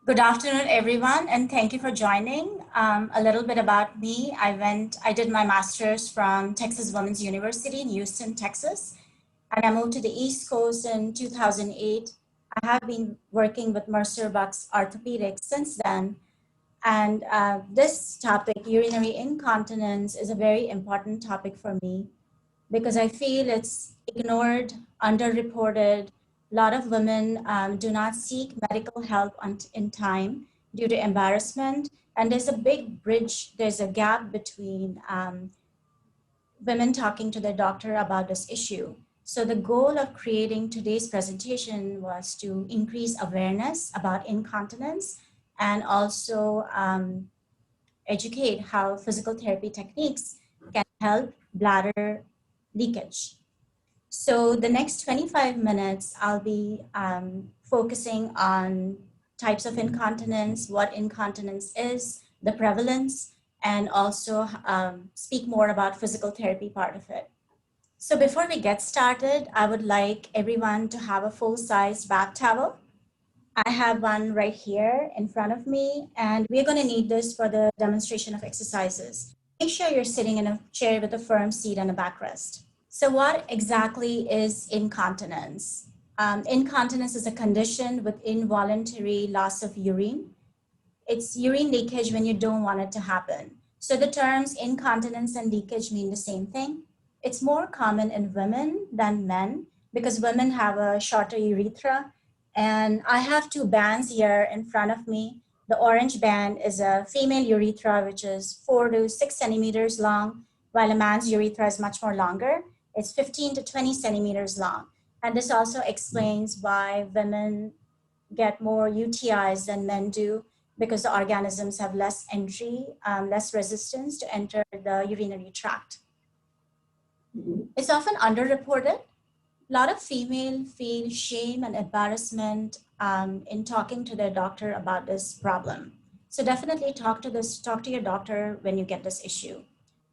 Good afternoon, everyone, and thank you for joining. A little bit about me. I did my master's from Texas Women's University in Houston, Texas, and I moved to the East Coast in 2008. I have been working with Mercer Bucks Orthopedics since then. And this topic, urinary incontinence, is a very important topic for me because I feel it's ignored, underreported. A lot of women do not seek medical help in time due to embarrassment. And there's a big bridge, there's a gap between women talking to their doctor about this issue. So the goal of creating today's presentation was to increase awareness about incontinence and also educate how physical therapy techniques can help bladder leakage. So the next 25 minutes, I'll be focusing on types of incontinence, what incontinence is, the prevalence, and also speak more about physical therapy part of it. So before we get started, I would like everyone to have a full-size bath towel. I have one right here in front of me, and we're going to need this for the demonstration of exercises. Make sure you're sitting in a chair with a firm seat and a backrest. So what exactly is incontinence? Incontinence is a condition with involuntary loss of urine. It's urine leakage when you don't want it to happen. So the terms incontinence and leakage mean the same thing. It's more common in women than men because women have a shorter urethra. And I have two bands here in front of me. The orange band is a female urethra, which is 4 to 6 centimeters long, while a man's urethra is much more longer. It's 15 to 20 centimeters long. And this also explains why women get more UTIs than men do because the organisms have less entry, less resistance to enter the urinary tract. It's often underreported. A lot of females feel shame and embarrassment in talking to their doctor about this problem. So definitely talk to your doctor when you get this issue.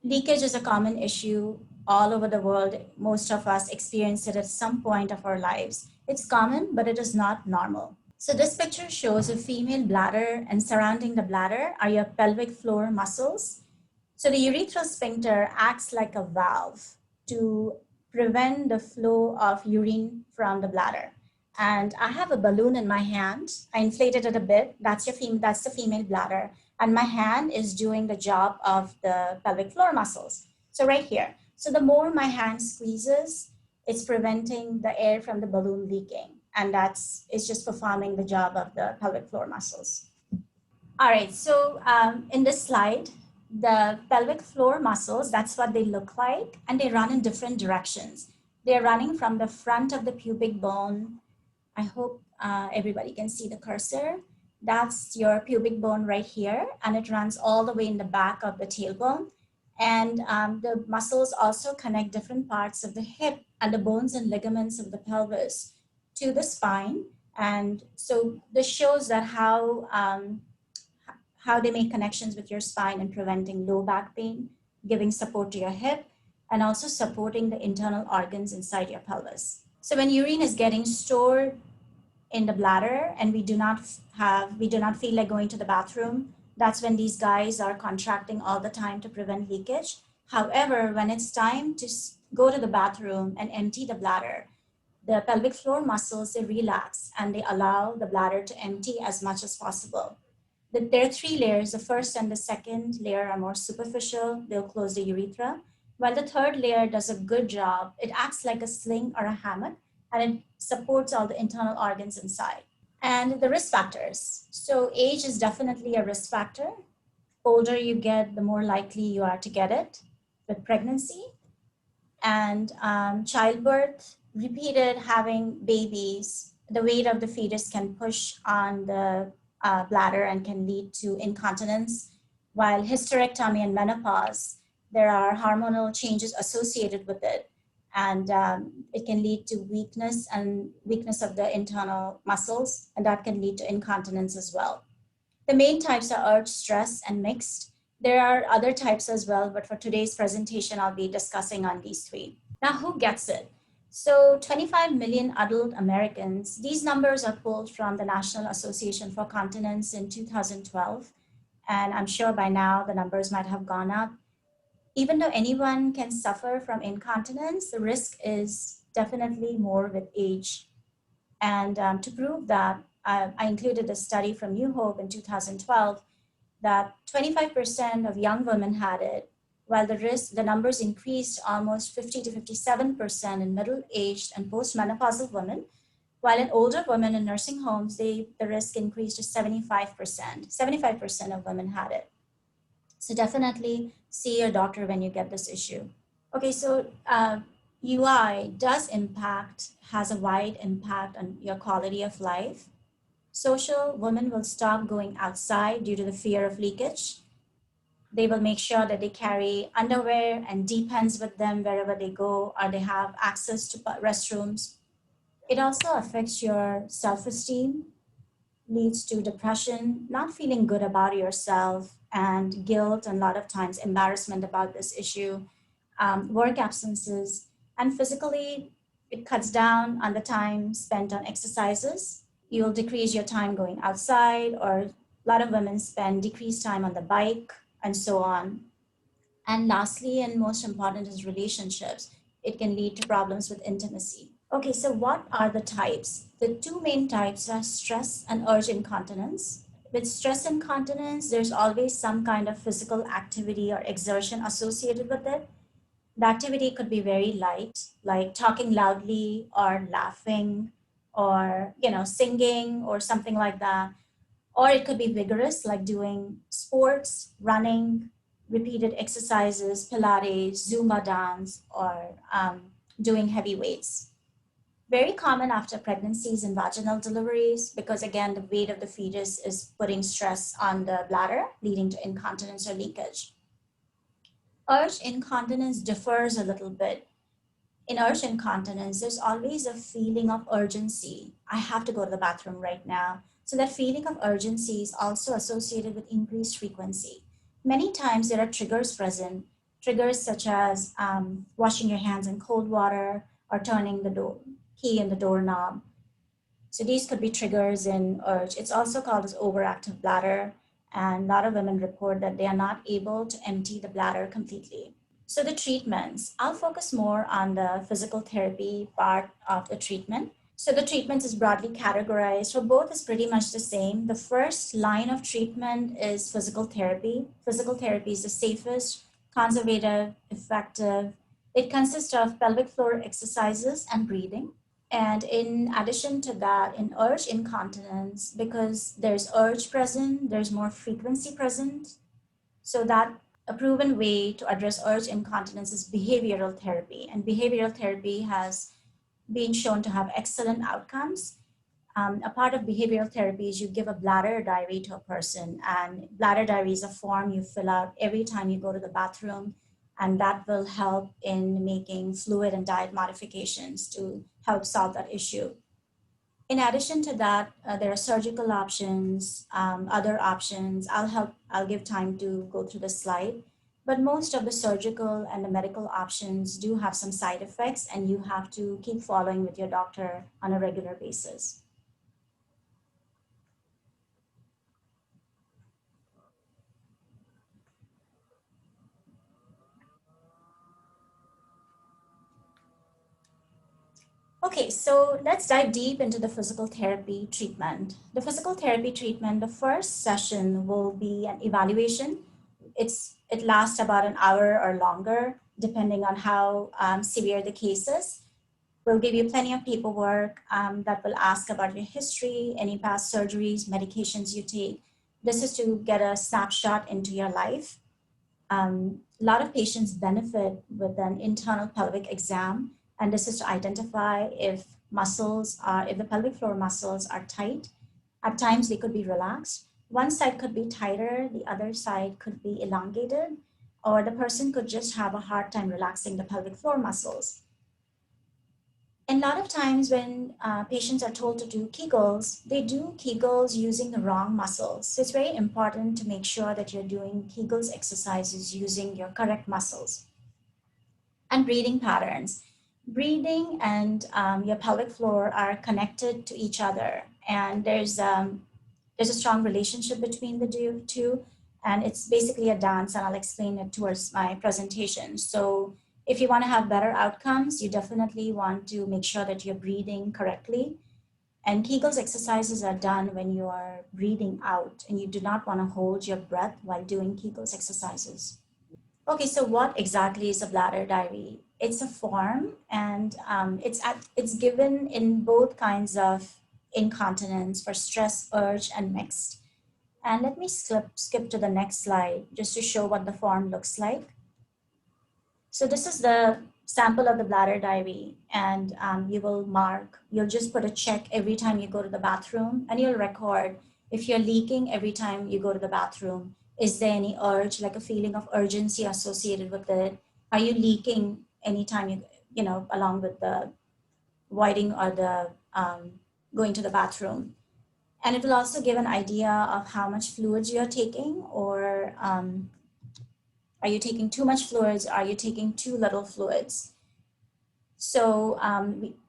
Leakage is a common issue all over the world. Most of us experience it at some point of our lives. It's common, but it is not normal. So this picture shows a female bladder, and surrounding the bladder are your pelvic floor muscles. So the urethral sphincter acts like a valve to prevent the flow of urine from the bladder. And I have a balloon in my hand. I inflated it a bit. That's the female bladder. And my hand is doing the job of the pelvic floor muscles. So right here. So the more my hand squeezes, it's preventing the air from the balloon leaking. And it's just performing the job of the pelvic floor muscles. All right, so in this slide, the pelvic floor muscles, that's what they look like, and they run in different directions. They're running from the front of the pubic bone. I hope everybody can see the cursor. That's your pubic bone right here, and it runs all the way in the back of the tailbone. And the muscles also connect different parts of the hip and the bones and ligaments of the pelvis to the spine. And so this shows that how they make connections with your spine and preventing low back pain, giving support to your hip, and also supporting the internal organs inside your pelvis. So when urine is getting stored in the bladder and we do not feel like going to the bathroom, that's when these guys are contracting all the time to prevent leakage. However, when it's time to go to the bathroom and empty the bladder, the pelvic floor muscles, they relax and they allow the bladder to empty as much as possible. There are three layers. The first and the second layer are more superficial. They'll close the urethra. While the third layer does a good job, it acts like a sling or a hammock, and it supports all the internal organs inside. And the risk factors. So age is definitely a risk factor. Older you get, the more likely you are to get it with pregnancy. And childbirth, repeated having babies, the weight of the fetus can push on the bladder and can lead to incontinence, while hysterectomy and menopause, there are hormonal changes associated with it, and it can lead to weakness of the internal muscles, and that can lead to incontinence as well. The main types are urge, stress, and mixed. There are other types as well, but for today's presentation, I'll be discussing on these three. Now, who gets it? So 25 million adult Americans, these numbers are pulled from the National Association for Continence in 2012. And I'm sure by now the numbers might have gone up. Even though anyone can suffer from incontinence, the risk is definitely more with age. And to prove that, I included a study from New Hope in 2012 that 25% of young women had it, while the numbers increased almost 50 to 57% in middle-aged and postmenopausal women, while in older women in nursing homes, the risk increased to 75%. 75% of women had it. So definitely see your doctor when you get this issue. Okay, so UI has a wide impact on your quality of life. Social, women will stop going outside due to the fear of leakage. They will make sure that they carry underwear and depends with them wherever they go, or they have access to restrooms. It also affects your self-esteem, leads to depression, not feeling good about yourself, and guilt, and a lot of times embarrassment about this issue, work absences, and physically, it cuts down on the time spent on exercises. You'll decrease your time going outside, or a lot of women spend decreased time on the bike, and so on. And lastly, and most important, is relationships. It can lead to problems with intimacy. Okay, so what are the types? The two main types are stress and urge incontinence. With stress incontinence, there's always some kind of physical activity or exertion associated with it. The activity could be very light, like talking loudly or laughing or singing or something like that. Or it could be vigorous, like doing sports, running, repeated exercises, Pilates, Zumba dance, or doing heavy weights. Very common after pregnancies and vaginal deliveries, because again, the weight of the fetus is putting stress on the bladder, leading to incontinence or leakage. Urge incontinence differs a little bit. In urge incontinence, there's always a feeling of urgency. I have to go to the bathroom right now. So that feeling of urgency is also associated with increased frequency. Many times there are triggers present, triggers such as washing your hands in cold water or turning the key in the doorknob. So these could be triggers in urge. It's also called as overactive bladder. And a lot of women report that they are not able to empty the bladder completely. So the treatments, I'll focus more on the physical therapy part of the treatment. So the treatment is broadly categorized. For both is pretty much the same. The first line of treatment is physical therapy. Physical therapy is the safest, conservative, effective. It consists of pelvic floor exercises and breathing. And in addition to that, in urge incontinence, because there's urge present, there's more frequency present. So that a proven way to address urge incontinence is behavioral therapy. And behavioral therapy has been shown to have excellent outcomes. A part of behavioral therapy is you give a bladder diary to a person, and bladder diary is a form you fill out every time you go to the bathroom, and that will help in making fluid and diet modifications to help solve that issue. In addition to that, there are surgical options, other options. I'll give time to go through the slide. But most of the surgical and the medical options do have some side effects, and you have to keep following with your doctor on a regular basis. Okay, so let's dive deep into the physical therapy treatment. The physical therapy treatment, the first session will be an evaluation. It lasts about an hour or longer, depending on how severe the case is. We'll give you plenty of paperwork that will ask about your history, any past surgeries, medications you take. This is to get a snapshot into your life. A lot of patients benefit with an internal pelvic exam, and this is to identify if if the pelvic floor muscles are tight. At times they could be relaxed. One side could be tighter, the other side could be elongated, or the person could just have a hard time relaxing the pelvic floor muscles. And a lot of times when patients are told to do Kegels, they do Kegels using the wrong muscles. So it's very important to make sure that you're doing Kegels exercises using your correct muscles. And breathing patterns. Breathing and your pelvic floor are connected to each other, and there's a strong relationship between the two, and it's basically a dance, and I'll explain it towards my presentation. So if you want to have better outcomes, you definitely want to make sure that you're breathing correctly. And Kegels exercises are done when you are breathing out, and you do not want to hold your breath while doing Kegels exercises. Okay, so what exactly is a bladder diary? It's a form, and it's given in both kinds of incontinence for stress, urge, and mixed. And let me skip to the next slide just to show what the form looks like. So this is the sample of the bladder diary, and you'll just put a check every time you go to the bathroom, and you'll record if you're leaking every time you go to the bathroom. Is there any urge, like a feeling of urgency associated with it? Are you leaking anytime along with the voiding or the going to the bathroom? And it will also give an idea of how much fluids you're taking, or are you taking too much fluids? Are you taking too little fluids? So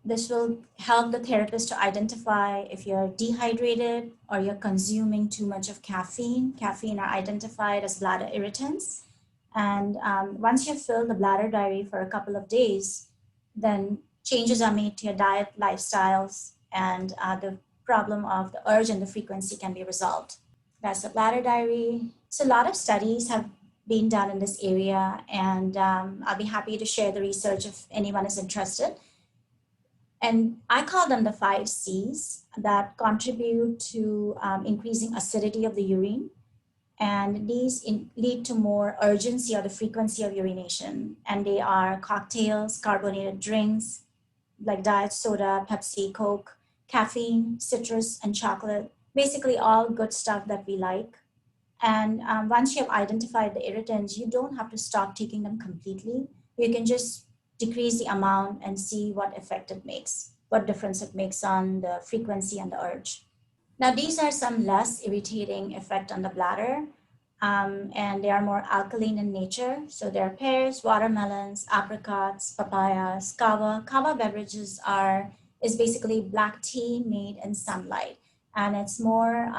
this will help the therapist to identify if you're dehydrated or you're consuming too much of caffeine. Caffeine are identified as bladder irritants. And once you've filled the bladder diary for a couple of days, then changes are made to your diet, lifestyles, and the problem of the urge and the frequency can be resolved. That's the bladder diary. So a lot of studies have been done in this area, and I'll be happy to share the research if anyone is interested. And I call them the 5 C's that contribute to increasing acidity of the urine. And these lead to more urgency or the frequency of urination. And they are cocktails, carbonated drinks, like diet soda, Pepsi, Coke, caffeine, citrus, and chocolate. Basically all good stuff that we like. And once you have identified the irritants, you don't have to stop taking them completely. You can just decrease the amount and see what effect it makes, what difference it makes on the frequency and the urge. Now, these are some less irritating effect on the bladder, and they are more alkaline in nature. So there are pears, watermelons, apricots, papayas, kava. Kava beverages is basically black tea made in sunlight, and it's more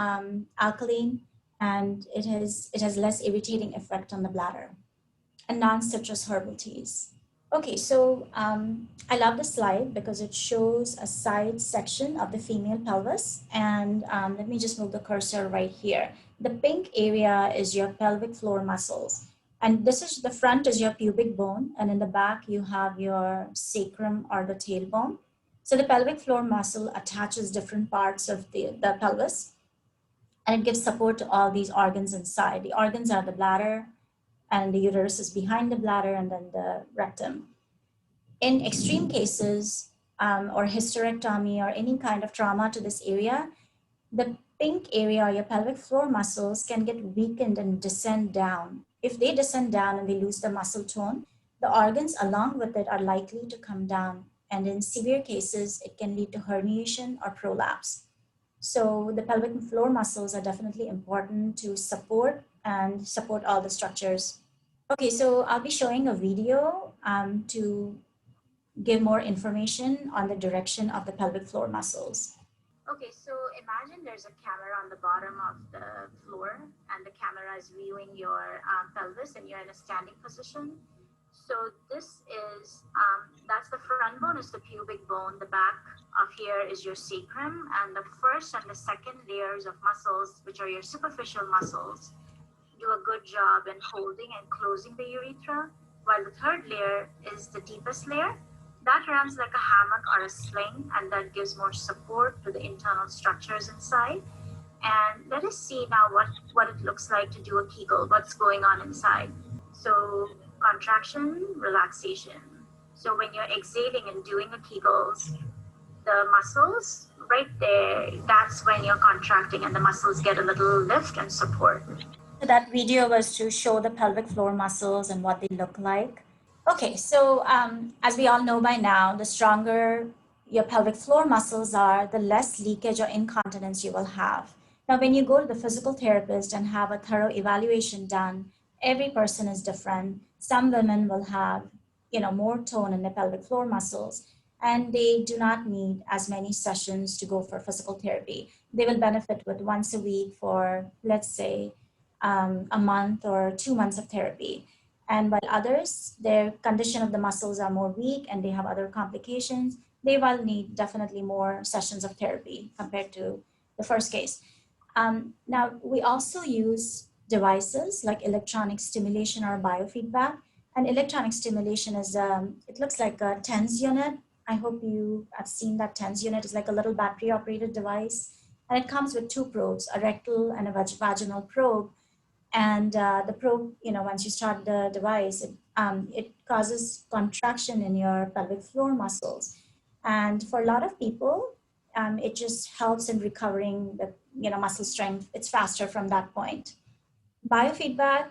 alkaline, and it has less irritating effect on the bladder. And non-citrus herbal teas. Okay, so I love the slide because it shows a side section of the female pelvis. And let me just move the cursor right here. The pink area is your pelvic floor muscles. And this is the front is your pubic bone. And in the back, you have your sacrum or the tailbone. So the pelvic floor muscle attaches different parts of the pelvis. And it gives support to all these organs inside. The organs are the bladder, and the uterus is behind the bladder, and then the rectum. In extreme cases, or hysterectomy or any kind of trauma to this area, the pink area, your pelvic floor muscles, can get weakened and descend down. If they descend down and they lose the muscle tone, the organs along with it are likely to come down. And in severe cases, it can lead to herniation or prolapse. So the pelvic floor muscles are definitely important to support all the structures. Okay, so I'll be showing a video to give more information on the direction of the pelvic floor muscles. Okay, so imagine there's a camera on the bottom of the floor, and the camera is viewing your pelvis, and you're in a standing position. So this is, that's the front bone is the pubic bone. The back of here is your sacrum, and the first and the second layers of muscles, which are your superficial muscles, do a good job in holding and closing the urethra, while the third layer is the deepest layer. That runs like a hammock or a sling, and that gives more support to the internal structures inside. And let us see now what it looks like to do a Kegel, what's going on inside. So contraction, relaxation. So when you're exhaling and doing a Kegels, the muscles right there, that's when you're contracting, and the muscles get a little lift and support. So that video was to show the pelvic floor muscles and what they look like. Okay, so as we all know by now, the stronger your pelvic floor muscles are, the less leakage or incontinence you will have. Now, when you go to the physical therapist and have a thorough evaluation done, every person is different. Some women will have, more tone in the pelvic floor muscles, and they do not need as many sessions to go for physical therapy. They will benefit with once a week for, let's say, a month or 2 months of therapy. And while others, their condition of the muscles are more weak and they have other complications, they will need definitely more sessions of therapy compared to the first case. Now, we also use devices like electronic stimulation or biofeedback. And electronic stimulation is, it looks like a TENS unit. I hope you have seen that TENS unit. It's like a little battery operated device. And it comes with 2 probes, a rectal and a vaginal probe. And the probe, once you start the device, it causes contraction in your pelvic floor muscles. And for a lot of people, it just helps in recovering the muscle strength. It's faster from that point. Biofeedback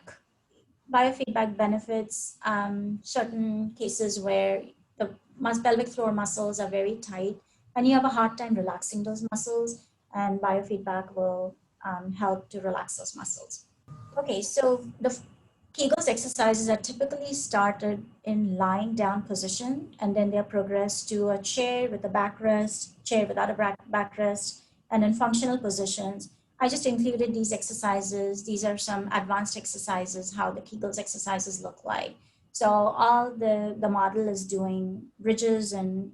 benefits certain cases where the pelvic floor muscles are very tight and you have a hard time relaxing those muscles, and biofeedback will help to relax those muscles. Okay, so the Kegels exercises are typically started in lying down position, and then they're progressed to a chair with a backrest, chair without a backrest, and in functional positions. I just included these exercises. These are some advanced exercises, how the Kegels exercises look like. So all the model is doing bridges and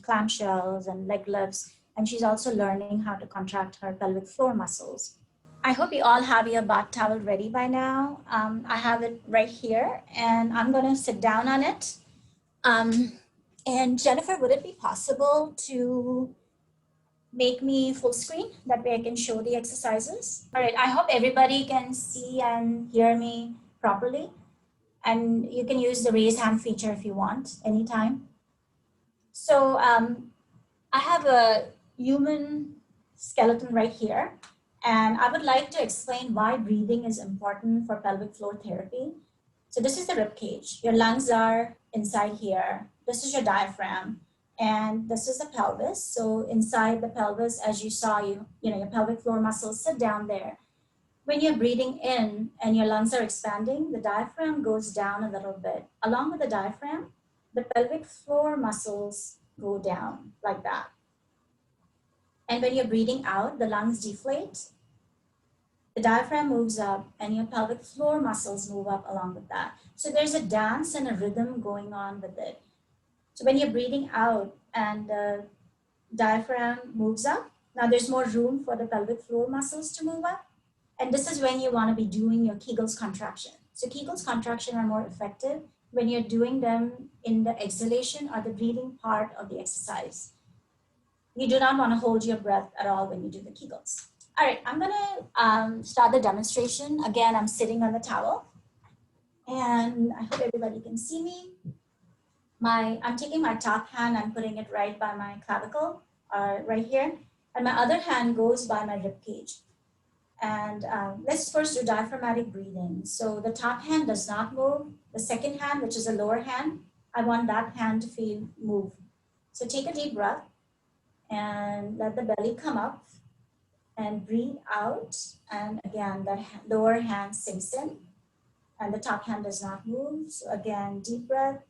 clamshells and leg lifts, and she's also learning how to contract her pelvic floor muscles. I hope you all have your bath towel ready by now. I have it right here, and I'm going to sit down on it. And Jennifer, would it be possible to make me full screen? That way I can show the exercises. All right, I hope everybody can see and hear me properly. And you can use the raise hand feature if you want, anytime. So I have a human skeleton right here. And I would like to explain why breathing is important for pelvic floor therapy. So this is the rib cage. Your lungs are inside here. This is your diaphragm. And this is the pelvis. So inside the pelvis, as you saw, your pelvic floor muscles sit down there. When you're breathing in and your lungs are expanding, the diaphragm goes down a little bit. Along with the diaphragm, the pelvic floor muscles go down like that. And when you're breathing out, the lungs deflate, the diaphragm moves up, and your pelvic floor muscles move up along with that. So there's a dance and a rhythm going on with it. So when you're breathing out and the diaphragm moves up, now there's more room for the pelvic floor muscles to move up. And this is when you want to be doing your Kegels contraction. So Kegels contraction are more effective when you're doing them in the exhalation or the breathing part of the exercise. You do not want to hold your breath at all when you do the Kegels. All right, I'm gonna start the demonstration. Again, I'm sitting on the towel, and I hope everybody can see me. I'm taking my top hand, I'm putting it right by my clavicle, right here, and my other hand goes by my rib cage. And let's first do diaphragmatic breathing. So the top hand does not move. The second hand, which is the lower hand, I want that hand to move. So take a deep breath and let the belly come up and breathe out. And again, the lower hand sinks in and the top hand does not move. So again, deep breath,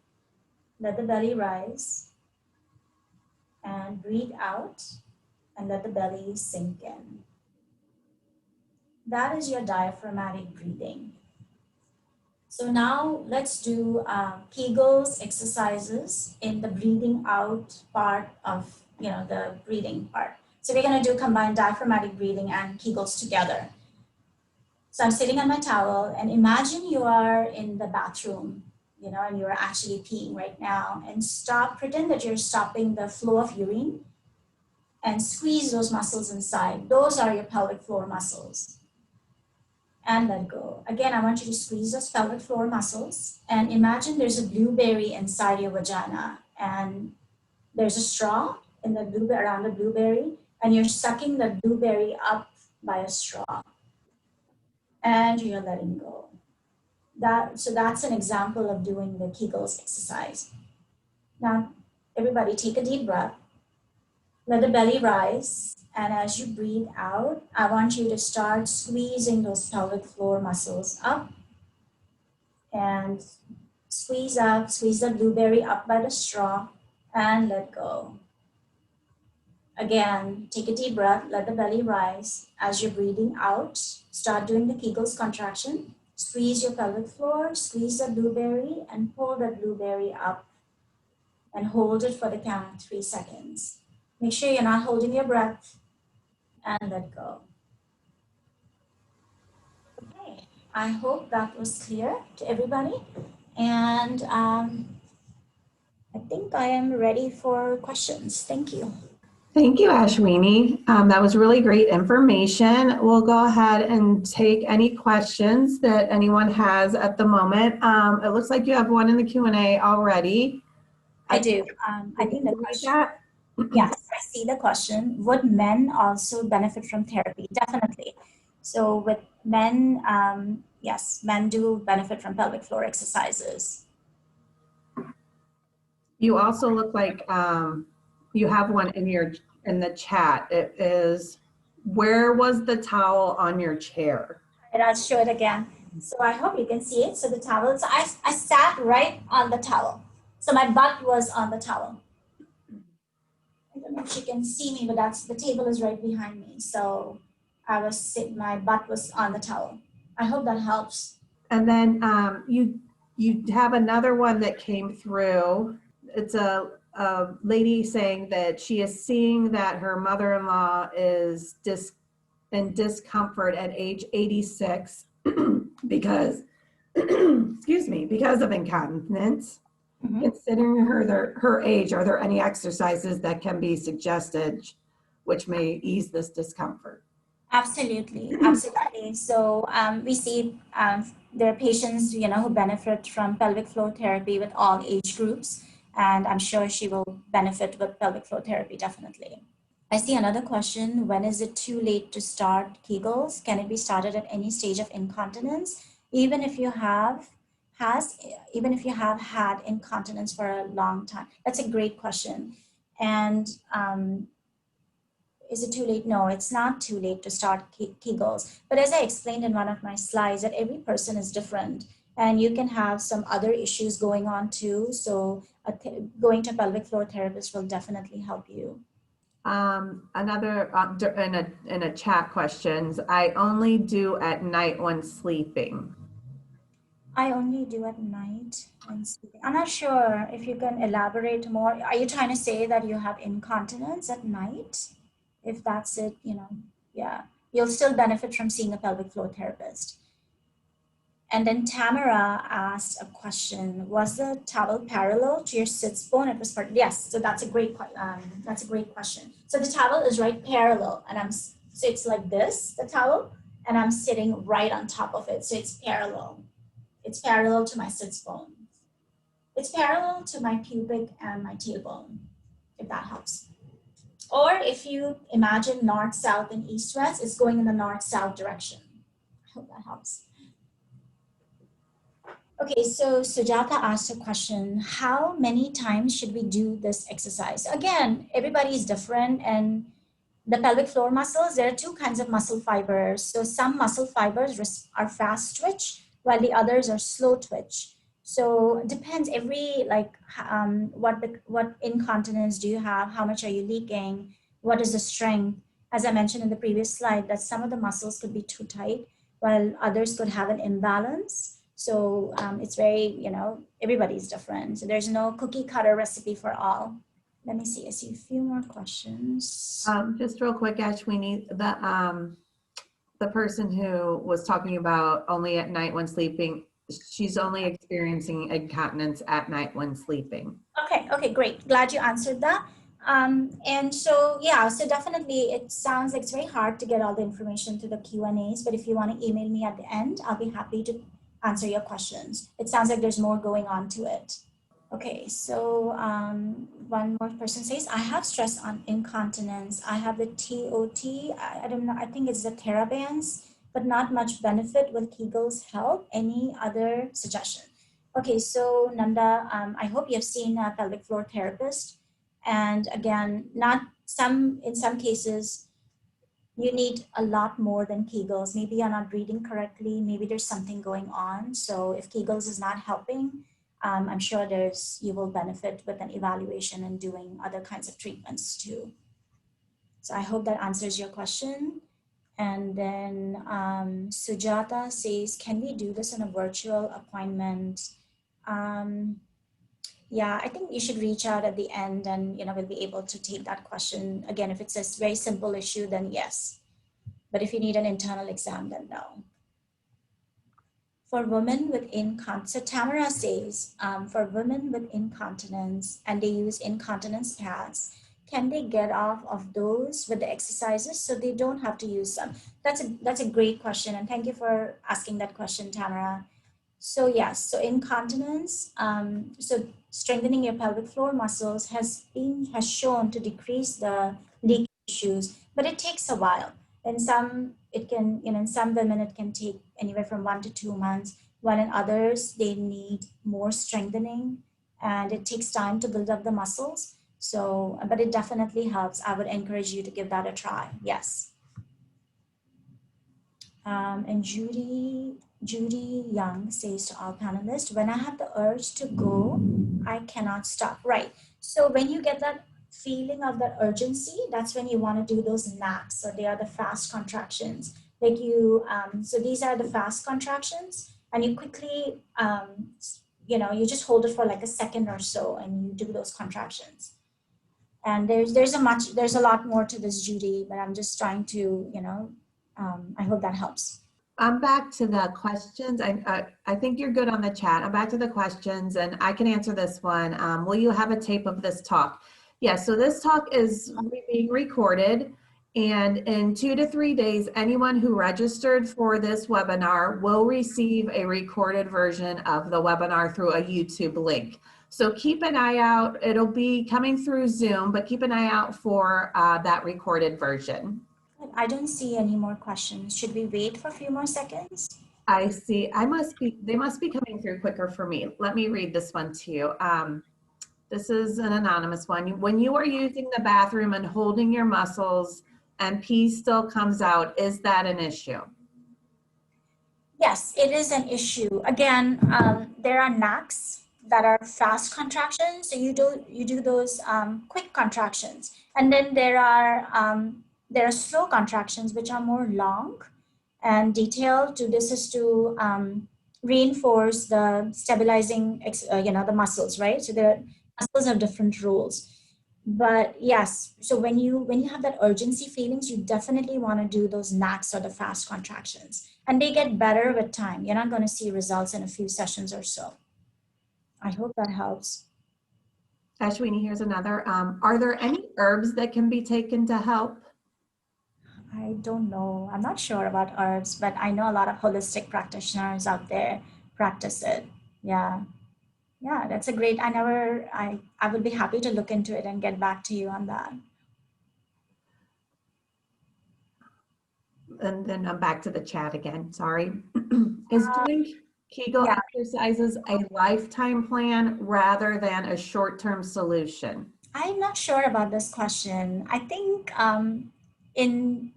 let the belly rise and breathe out and let the belly sink in. That is your diaphragmatic breathing. So now let's do Kegels exercises in the breathing out part of the breathing part. So we're going to do combined diaphragmatic breathing and Kegels together. So I'm sitting on my towel, and imagine you are in the bathroom, and you're actually peeing right now, and pretend that you're stopping the flow of urine and squeeze those muscles inside. Those are your pelvic floor muscles. And let go. Again, I want you to squeeze those pelvic floor muscles and imagine there's a blueberry inside your vagina and there's a straw in the around the blueberry and you're sucking the blueberry up by a straw and you're letting go. So that's an example of doing the Kegels exercise. Now, everybody take a deep breath. Let the belly rise. And as you breathe out, I want you to start squeezing those pelvic floor muscles up and Squeeze out, squeeze the blueberry up by the straw and let go. Again, take a deep breath, let the belly rise. As you're breathing out, start doing the Kegels contraction. Squeeze your pelvic floor, squeeze the blueberry and pull the blueberry up and hold it for the count of 3 seconds. Make sure you're not holding your breath and let go. Okay, I hope that was clear to everybody. And I think I am ready for questions. Thank you. Thank you, Ashwini. That was really great information. We'll go ahead and take any questions that anyone has at the moment. It looks like you have one in the Q&A already. I do. I think the question, yes, I see the question. Would men also benefit from therapy? Definitely. So with men, yes, men do benefit from pelvic floor exercises. You also look like you have one in the chat. It is, where was the towel on your chair? And I'll show it again. So I hope you can see it. So the towel, so I sat right on the towel. So my butt was on the towel. I don't know if you can see me, but that's, the table is right behind me. So I was sitting, my butt was on the towel. I hope that helps. And then you have another one that came through. It's a lady saying that she is seeing that her mother-in-law is in discomfort at age 86 because, excuse me, because of incontinence. Mm-hmm. Considering her age, are there any exercises that can be suggested which may ease this discomfort? Absolutely, absolutely. So we see there are patients, who benefit from pelvic floor therapy with all age groups, and I'm sure she will benefit with pelvic floor therapy, definitely. I see another question. When is it too late to start Kegels? Can it be started at any stage of incontinence, even if you have had incontinence for a long time? That's a great question. And is it too late? No, it's not too late to start Kegels. But as I explained in one of my slides, that every person is different and you can have some other issues going on too. So going to a pelvic floor therapist will definitely help you. Another in a chat questions, I only do at night when sleeping. I only do at night when sleeping. I'm not sure if you can elaborate more. Are you trying to say that you have incontinence at night? If that's it, yeah, you'll still benefit from seeing a pelvic floor therapist. And then Tamara asked a question: was the towel parallel to your sits bone? It was yes. So that's a great question. So the towel is right parallel, and so it's like this, the towel, and I'm sitting right on top of it. So it's parallel. It's parallel to my sits bone. It's parallel to my pubic and my tailbone, if that helps. Or if you imagine north, south, and east, west, it's going in the north, south direction. I hope that helps. Okay, so Sujata asked a question: how many times should we do this exercise? Again, everybody is different, and the pelvic floor muscles, there are two kinds of muscle fibers. So some muscle fibers are fast twitch, while the others are slow twitch. So it depends what incontinence do you have? How much are you leaking? What is the strength? As I mentioned in the previous slide, that some of the muscles could be too tight, while others could have an imbalance. So it's very, everybody's different. So there's no cookie cutter recipe for all. Let me see, I see a few more questions. Just real quick, Ashwini, the person who was talking about only at night when sleeping, she's only experiencing incontinence at night when sleeping. Okay, great. Glad you answered that. And so, yeah, so definitely it sounds like it's very hard to get all the information through the Q&As, but if you want to email me at the end, I'll be happy to answer your questions. It sounds like there's more going on to it. Okay, so one more person says, I have stress on incontinence. I have the TOT, I don't know, I think it's the TheraBands, but not much benefit. Will Kegels help? Any other suggestion? Okay, so Nanda, I hope you've seen a pelvic floor therapist. And again, in some cases, you need a lot more than Kegels. Maybe you're not breathing correctly. Maybe there's something going on. So if Kegels is not helping, I'm sure you will benefit with an evaluation and doing other kinds of treatments too. So I hope that answers your question. And then Sujata says, can we do this in a virtual appointment? Yeah, I think you should reach out at the end and, we'll be able to take that question. Again, if it's a very simple issue, then yes. But if you need an internal exam, then no. For women with incontinence, so Tamara says, for women with incontinence and they use incontinence pads, can they get off of those with the exercises so they don't have to use them? That's a great question. And thank you for asking that question, Tamara. So yes, so incontinence, so strengthening your pelvic floor muscles has shown to decrease the leak issues, but it takes a while. In some, it can, in some women, it can take anywhere from 1 to 2 months, while in others, they need more strengthening and it takes time to build up the muscles. So, but it definitely helps. I would encourage you to give that a try. Yes. And Judy Young says to all panelists, when I have the urge to go, I cannot stop. Right. So when you get that feeling of that urgency, that's when you want to do those naps. So they are the fast contractions. Like you, so these are the fast contractions, and you quickly, you just hold it for like a second or so, and you do those contractions. And there's a lot more to this, Judy, but I'm just trying to, I hope that helps. I'm back to the questions. I think you're good on the chat. I'm back to the questions and I can answer this one. Will you have a tape of this talk? Yeah, so this talk is being recorded, and in 2 to 3 days, anyone who registered for this webinar will receive a recorded version of the webinar through a YouTube link. So keep an eye out. It'll be coming through Zoom, but keep an eye out for that recorded version. I don't see any more questions. Should we wait for a few more seconds? I see. They must be coming through quicker for me. Let me read this one to you. This is an anonymous one. When you are using the bathroom and holding your muscles and pee still comes out, is that an issue? Yes, it is an issue. Again, there are NACs that are fast contractions. So you do those quick contractions, and then there are slow contractions which are more long and detailed. This is to reinforce the stabilizing, the muscles, right? So the muscles have different rules. But yes, so when you have that urgency feelings, you definitely want to do those NACs or the fast contractions, and they get better with time. You're not going to see results in a few sessions or so. I hope that helps. Ashwini, here's another. Are there any herbs that can be taken to help? I don't know. I'm not sure about herbs, but I know a lot of holistic practitioners out there practice it. Yeah. Yeah, that's a great, I would be happy to look into it and get back to you on that. And then I'm back to the chat again, sorry. Is doing Kegel exercises a lifetime plan rather than a short-term solution? I'm not sure about this question. I think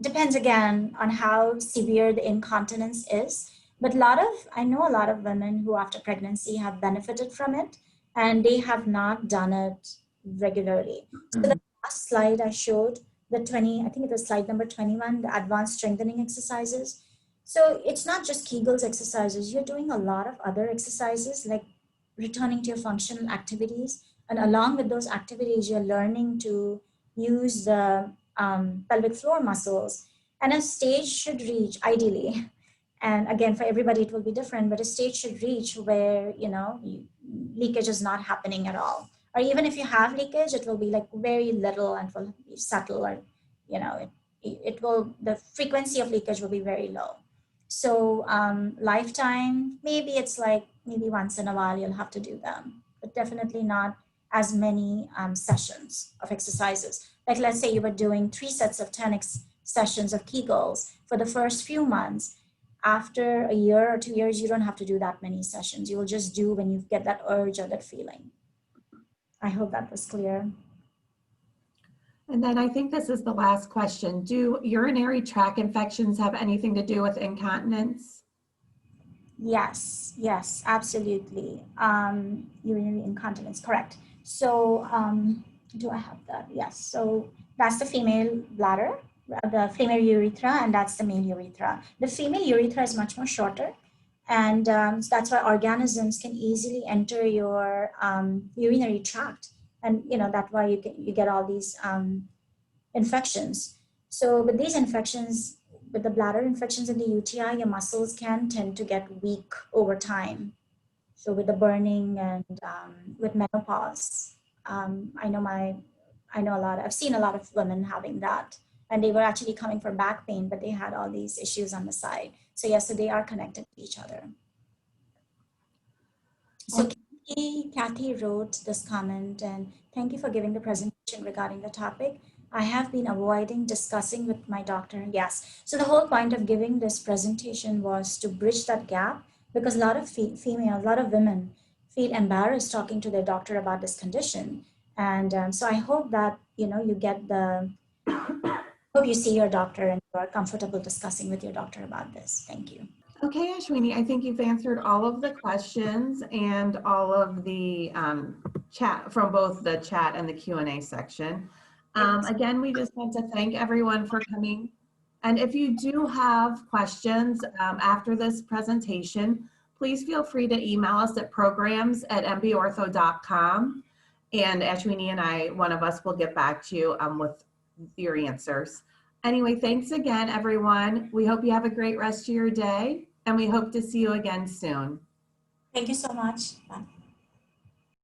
depends again on how severe the incontinence is. But I know a lot of women who after pregnancy have benefited from it, and they have not done it regularly. So the last slide I showed, I think it was slide number 21, the advanced strengthening exercises. So it's not just Kegel's exercises. You're doing a lot of other exercises like returning to your functional activities. And along with those activities, you're learning to use the pelvic floor muscles. And a stage should reach, ideally, and again, for everybody, it will be different, but a stage should reach where, leakage is not happening at all. Or even if you have leakage, it will be like very little and will be subtle, or, the frequency of leakage will be very low. So lifetime, maybe it's like, maybe once in a while you'll have to do them, but definitely not as many sessions of exercises. Like let's say you were doing 3 sets of 10 sessions of Kegels for the first few months. After a year or 2 years, you don't have to do that many sessions. You will just do when you get that urge or that feeling. I hope that was clear. And then I think this is the last question. Do urinary tract infections have anything to do with incontinence? Yes, yes, absolutely. Urinary incontinence, correct. So, do I have that? Yes. So that's the female bladder, the female urethra, and that's the male urethra. The female urethra is much more shorter, and so that's why organisms can easily enter your urinary tract, and that's why you get all these infections. So with these infections, with the bladder infections and the UTI, your muscles can tend to get weak over time. So with the burning and with menopause, I know I've seen a lot of women having that, and they were actually coming for back pain, but they had all these issues on the side. So yes, so they are connected to each other. So Kathy wrote this comment, and thank you for giving the presentation regarding the topic. I have been avoiding discussing with my doctor. Yes. So the whole point of giving this presentation was to bridge that gap, because a lot of females, a lot of women feel embarrassed talking to their doctor about this condition. And so I hope that, you get hope you see your doctor and you are comfortable discussing with your doctor about this. Thank you. Okay, Ashwini, I think you've answered all of the questions and all of the chat from both the chat and the Q&A section. Again, we just want to thank everyone for coming. And if you do have questions after this presentation, please feel free to email us at programs@mbortho.com. And Ashwini and one of us will get back to you with your answers. Anyway, thanks again, everyone. We hope you have a great rest of your day, and we hope to see you again soon. Thank you so much. Bye.